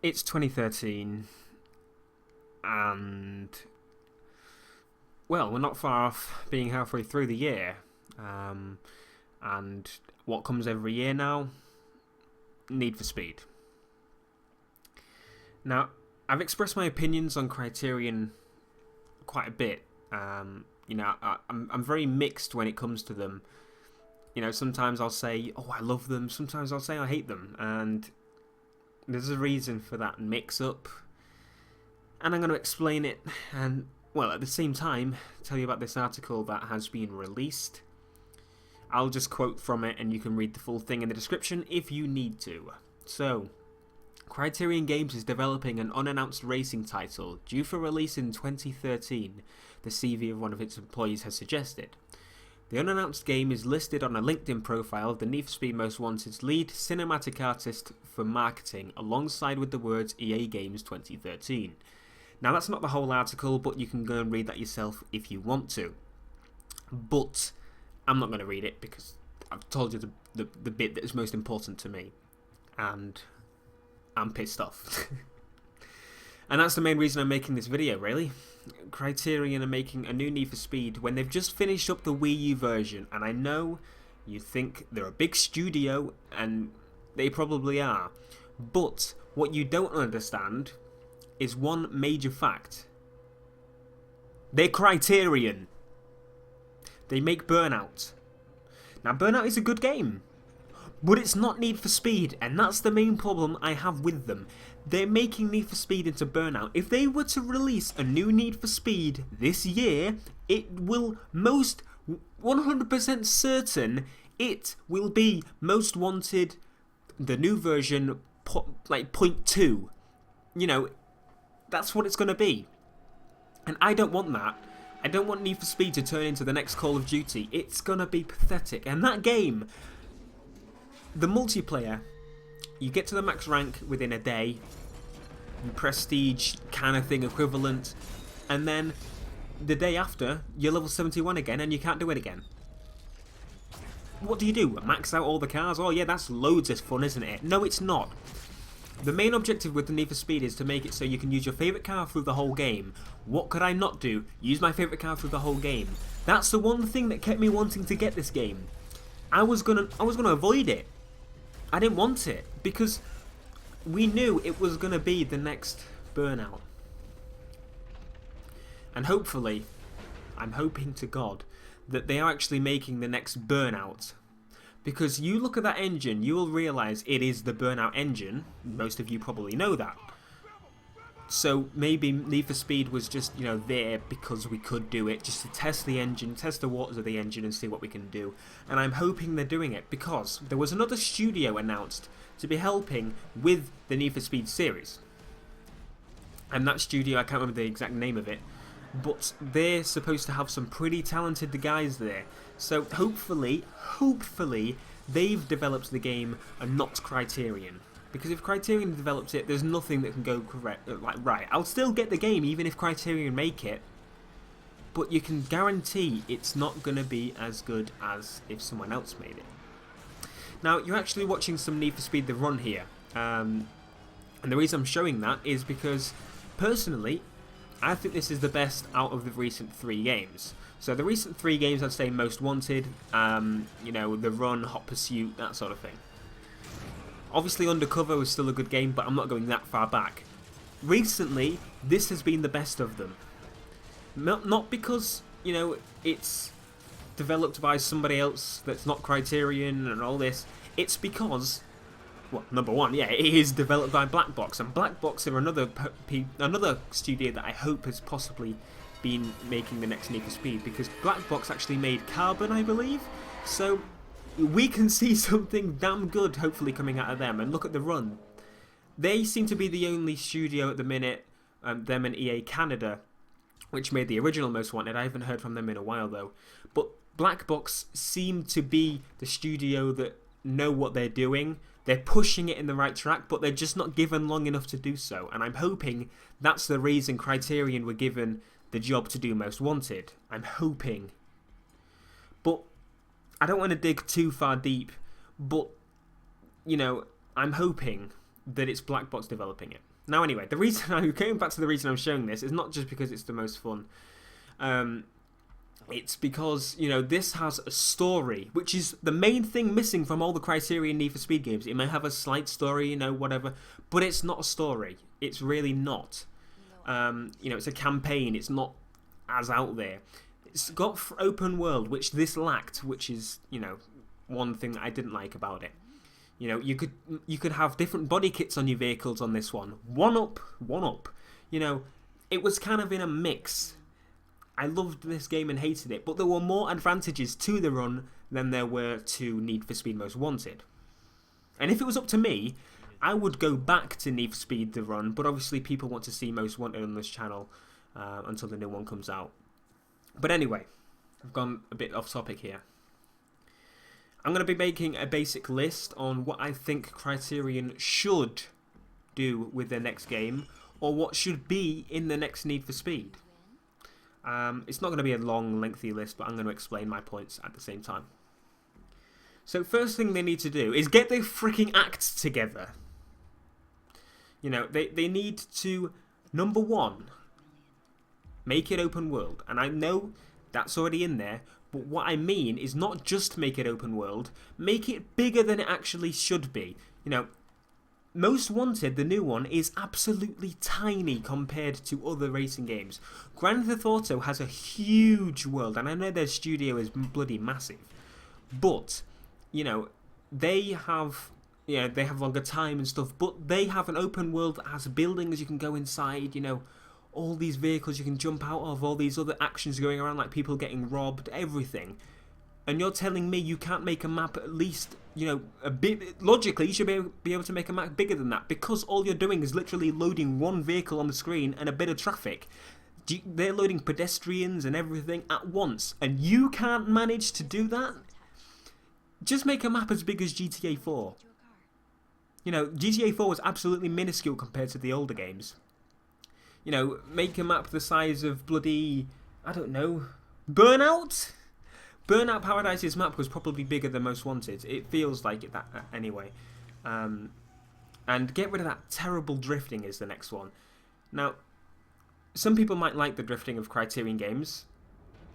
It's 2013, and well, we're not far off being halfway through the year. And what comes every year now? Need for Speed. Now, I've expressed my opinions on Criterion quite a bit. I'm very mixed when it comes to them. Sometimes I'll say, oh, I love them. Sometimes I'll say I hate them. And there's a reason for that mix-up. And I'm going to explain it. And, well, at the same time, tell you about this article that has been released. I'll just quote from it and you can read the full thing in the description if you need to. So, Criterion Games is developing an unannounced racing title due for release in 2013, the CV of one of its employees has suggested. The unannounced game is listed on a LinkedIn profile of the Need for Speed Most Wanted's lead cinematic artist for marketing alongside with the words EA Games 2013. Now that's not the whole article, but you can go and read that yourself if you want to. But I'm not going to read it because I've told you the bit that is most important to me. And I'm pissed off. And that's the main reason I'm making this video, really. Criterion are making a new Need for Speed when they've just finished up the Wii U version. And I know you think they're a big studio, and they probably are. But what you don't understand is one major fact. They're Criterion. They make Burnout. Now, Burnout is a good game, but it's not Need for Speed, and that's the main problem I have with them. They're making Need for Speed into Burnout. If they were to release a new Need for Speed this year, it will 100% certain it will be Most Wanted, the new version, like .2. That's what it's going to be. And I don't want that. I don't want Need for Speed to turn into the next Call of Duty. It's going to be pathetic. And that game, the multiplayer, you get to the max rank within a day, prestige kind of thing equivalent, and then the day after, you're level 71 again and you can't do it again. What do? Max out all the cars? Oh yeah, that's loads of fun, isn't it? No, it's not. The main objective with the Need for Speed is to make it so you can use your favourite car through the whole game. What could I not do? Use my favourite car through the whole game. That's the one thing that kept me wanting to get this game. I was gonna avoid it. I didn't want it because we knew it was gonna be the next Burnout. And hopefully, I'm hoping to God that they are actually making the next Burnout. Because you look at that engine, you will realise it is the Burnout engine. Most of you probably know that. So maybe Need for Speed was just, there because we could do it, just to test the engine, test the waters of the engine and see what we can do. And I'm hoping they're doing it because there was another studio announced to be helping with the Need for Speed series. And that studio, I can't remember the exact name of it, but they're supposed to have some pretty talented guys there. So hopefully, they've developed the game and not Criterion. Because if Criterion develops it, there's nothing that can go correct. Right, I'll still get the game even if Criterion make it, but you can guarantee it's not going to be as good as if someone else made it. Now, you're actually watching some Need for Speed The Run here. And the reason I'm showing that is because, personally, I think this is the best out of the recent 3 games. So the recent 3 games, I'd say Most Wanted, The Run, Hot Pursuit, that sort of thing. Obviously Undercover was still a good game, but I'm not going that far back. Recently, this has been the best of them. Not because, it's developed by somebody else that's not Criterion and all this. It's because, well, number one, yeah, it is developed by Black Box, and Black Box are another studio that I hope has possibly been making the next Need for Speed, because Black Box actually made Carbon, I believe. So we can see something damn good hopefully coming out of them. And look at The Run. They seem to be the only studio at the minute, them and EA Canada, which made the original Most Wanted. I haven't heard from them in a while though. But Black Box seem to be the studio that know what they're doing. They're pushing it in the right track, but they're just not given long enough to do so. And I'm hoping that's the reason Criterion were given the job to do Most Wanted. I'm hoping. But I don't want to dig too far deep, but, I'm hoping that it's Black Box developing it. Now, anyway, the reason I'm going back to the reason I'm showing this is not just because it's the most fun. It's because, you know, this has a story, which is the main thing missing from all the Criterion Need for Speed games. It may have a slight story, you know, whatever, but it's not a story. It's really not. You know, it's a campaign. It's not as out there. It's got open world, which this lacked, which is, you know, one thing that I didn't like about it. You know, you could have different body kits on your vehicles on this one. One up. You know, it was kind of in a mix. I loved this game and hated it, but there were more advantages to the run than there were to Need for Speed Most Wanted. And if it was up to me, I would go back to Need for Speed The Run, but obviously people want to see Most Wanted on this channel until the new one comes out. But anyway, I've gone a bit off topic here. I'm going to be making a basic list on what I think Criterion should do with their next game, or what should be in the next Need for Speed. It's not going to be a long, lengthy list, but I'm going to explain my points at the same time. So first thing they need to do is get their freaking act together. You know, they need to, number one, make it open world. And I know that's already in there, but what I mean is not just make it open world, make it bigger than it actually should be. You know, Most Wanted, the new one, is absolutely tiny compared to other racing games. Grand Theft Auto has a huge world, and I know their studio is bloody massive. But, you know, they have longer time and stuff, but they have an open world that has buildings you can go inside, you know, all these vehicles you can jump out of, all these other actions going around, like people getting robbed, everything. And you're telling me you can't make a map at least, you know, a bit... Logically, you should be able to make a map bigger than that, because all you're doing is literally loading one vehicle on the screen and a bit of traffic. They're loading pedestrians and everything at once, and you can't manage to do that? Just make a map as big as GTA 4. You know, GTA 4 was absolutely minuscule compared to the older games. You know, make a map the size of bloody... I don't know... Burnout? Burnout Paradise's map was probably bigger than Most Wanted. It feels like it that anyway. And get rid of that terrible drifting is the next one. Now, some people might like the drifting of Criterion games.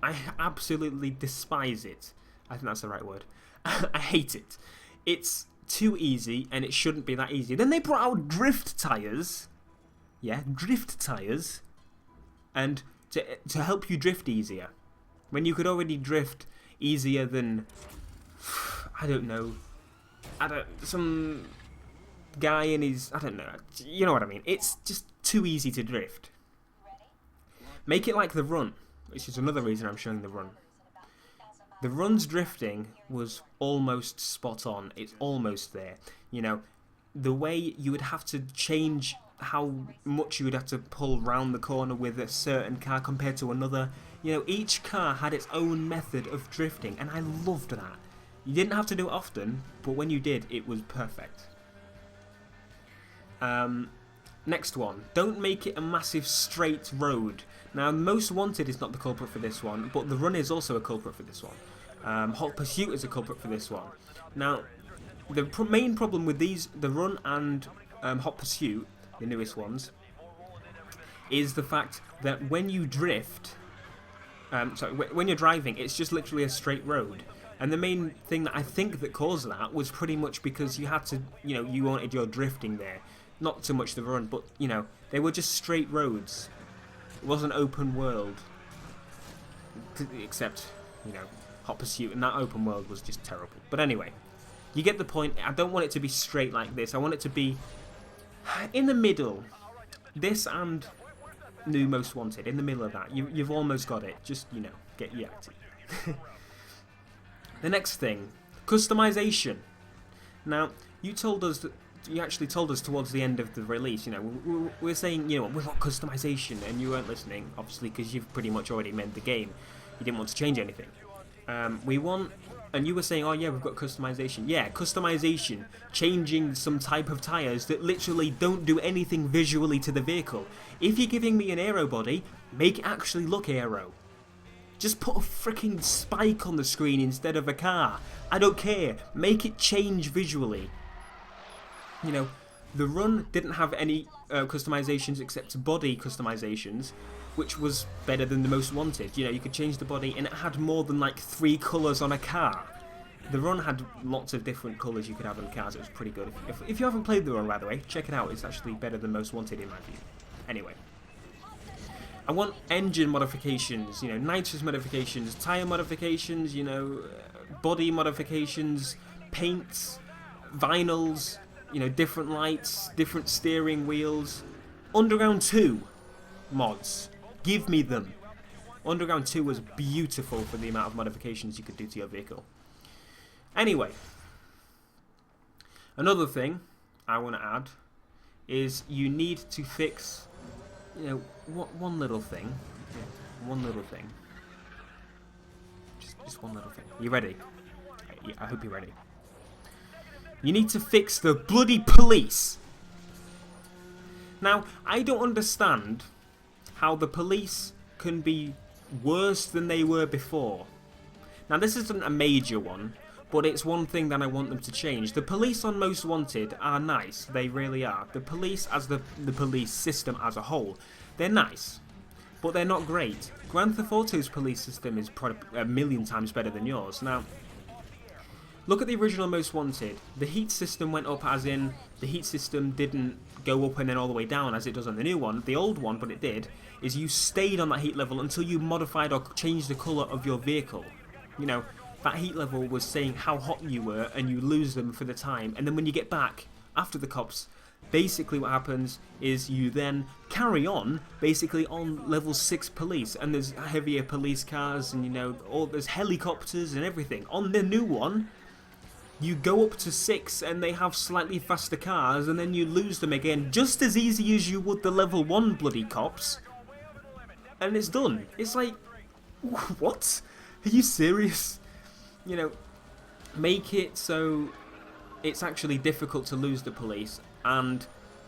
I absolutely despise it. I think that's the right word. I hate it. It's too easy, and it shouldn't be that easy. Then they brought out drift tyres. Yeah, drift tyres. And to help you drift easier. When you could already drift easier than, I don't know, some guy in his, I don't know, you know what I mean. It's just too easy to drift. Make it like the run, which is another reason I'm showing the run. The run's drifting was almost spot on. It's almost there. You know, the way you would have to change how much you would have to pull round the corner with a certain car compared to another. You know, each car had its own method of drifting, and I loved that. You didn't have to do it often, but when you did, it was perfect. Next one. Don't make it a massive straight road. Now, Most Wanted is not the culprit for this one, but the run is also a culprit for this one. Hot Pursuit is a culprit for this one. Now, the main problem with these, the run and Hot Pursuit, the newest ones, is the fact that when you drift, when you're driving, it's just literally a straight road. And the main thing that I think that caused that was pretty much because you had to, you know, you wanted your drifting there. Not so much the run, but, you know, they were just straight roads. It wasn't open world. Except, you know, Hot Pursuit, and that open world was just terrible. But anyway, you get the point. I don't want it to be straight like this. I want it to be in the middle. This and new Most Wanted, in the middle of that. You've almost got it. Just, you know, get your act in. The next thing, customization. Now, you actually told us towards the end of the release, you know, we're saying, you know, we want customization, and you weren't listening, obviously, because you've pretty much already made the game. You didn't want to change anything. We want, and you were saying, oh yeah, we've got customization. Yeah, customization, changing some type of tyres that literally don't do anything visually to the vehicle. If you're giving me an aero body, make it actually look aero. Just put a freaking spike on the screen instead of a car. I don't care. Make it change visually. You know, The Run didn't have any customizations except body customizations, which was better than the Most Wanted. You know, you could change the body, and it had more than like 3 colours on a car. The Run had lots of different colours you could have on cars. It was pretty good. If you haven't played The Run, by the way, check it out. It's actually better than Most Wanted in my view. Anyway, I want engine modifications, you know, nitrous modifications, tyre modifications, you know, body modifications, paints, vinyls, you know, different lights, different steering wheels. Underground 2 mods. Give me them. Underground 2 was beautiful for the amount of modifications you could do to your vehicle. Anyway, another thing I want to add is you need to fix, you know, one little thing. Yeah, one little thing. Just one little thing. You ready? I hope you're ready. You need to fix the bloody police. Now, I don't understand how the police can be worse than they were before. Now, this isn't a major one, but it's one thing that I want them to change. The police on Most Wanted are nice. They really are. The police as the police system as a whole, they're nice, but they're not great. Grand Theft Auto's police system is probably a million times better than yours. Now, look at the original Most Wanted. The heat system went up, as in the heat system didn't go up and then all the way down as it does on the new one. The old one, but it did, is you stayed on that heat level until you modified or changed the colour of your vehicle. You know, that heat level was saying how hot you were, and you lose them for the time. And then when you get back after the cops, basically what happens is you then carry on basically on level 6 police, and there's heavier police cars, and you know, there's helicopters and everything. On the new one, you go up to 6 and they have slightly faster cars, and then you lose them again just as easy as you would the level 1 bloody cops, and it's done. It's like, what? Are you serious? You know, make it so it's actually difficult to lose the police. And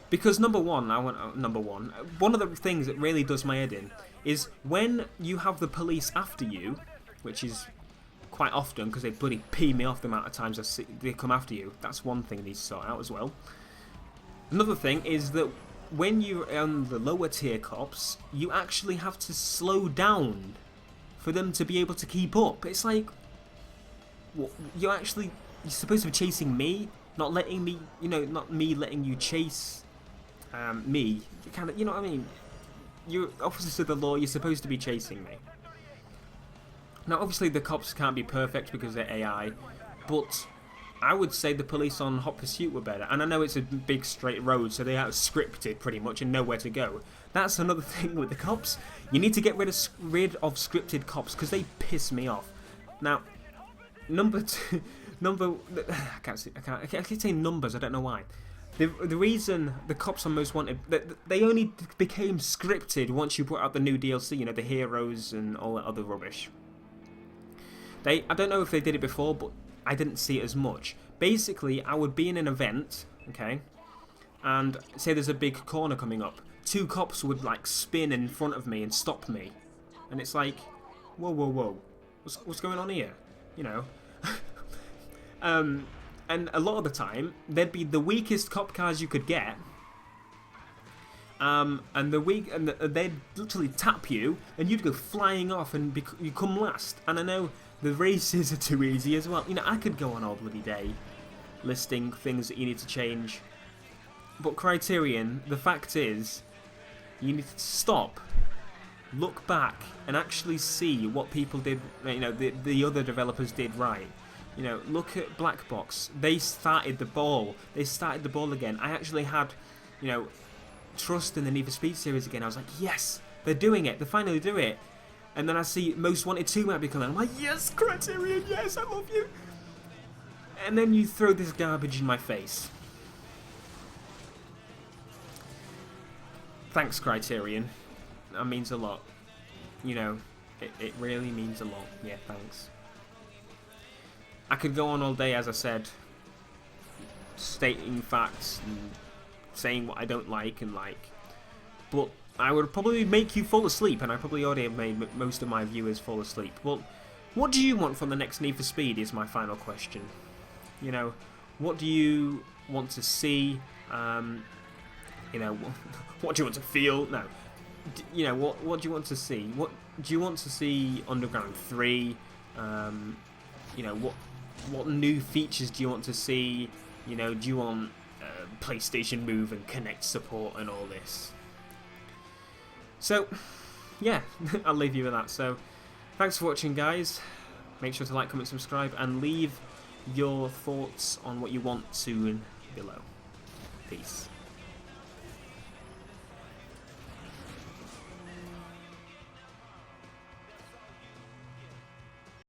because one of the things that really does my head in is when you have the police after you, which is quite often because they bloody pee me off the amount of times they come after you. That's one thing they need to sort out as well. Another thing is that when you're on the lower tier cops, you actually have to slow down for them to be able to keep up. It's like, what, you're supposed to be chasing me, not letting me, you know, not me letting you chase me. You kind of, you know what I mean? You're officers of the law, you're supposed to be chasing me. Now, obviously, the cops can't be perfect because they're AI, but I would say the police on Hot Pursuit were better. And I know it's a big straight road, so they are scripted pretty much and know where to go. That's another thing with the cops. You need to get rid of scripted cops because they piss me off. Now, I can't keep saying numbers. I don't know why. The reason the cops on Most Wanted, they only became scripted once you brought out the new DLC. You know, the heroes and all that other rubbish. I don't know if they did it before, but I didn't see it as much. Basically, I would be in an event, okay, and say there's a big corner coming up. 2 cops would like spin in front of me and stop me, and it's like, whoa, what's going on here? You know. And a lot of the time, there'd be the weakest cop cars you could get, and they'd literally tap you, and you'd go flying off, and you come last. And I know the races are too easy as well. You know, I could go on all bloody day listing things that you need to change, but Criterion, the fact is, you need to stop, look back, and actually see what people did. You know, the other developers did right. You know, look at Black Box. They started the ball. They started the ball again. I actually had, you know, trust in the Need for Speed series again. I was like, yes, they're doing it. They finally do it. And then I see Most Wanted 2 might be coming. I'm like, yes, Criterion, yes, I love you. And then you throw this garbage in my face. Thanks, Criterion. That means a lot. You know, it really means a lot. Yeah, thanks. I could go on all day, as I said, stating facts and saying what I don't like and like, but I would probably make you fall asleep, and I probably already have made most of my viewers fall asleep. Well, what do you want from the next Need for Speed is my final question. You know, what do you want to see? You know, what do you want to feel? No. You know, what do you want to see? What do you want to see Underground 3? You know, what new features do you want to see? You know, do you want PlayStation Move and Connect support and all this? So, yeah, I'll leave you with that. So, thanks for watching, guys. Make sure to like, comment, subscribe, and leave your thoughts on what you want soon below. Peace.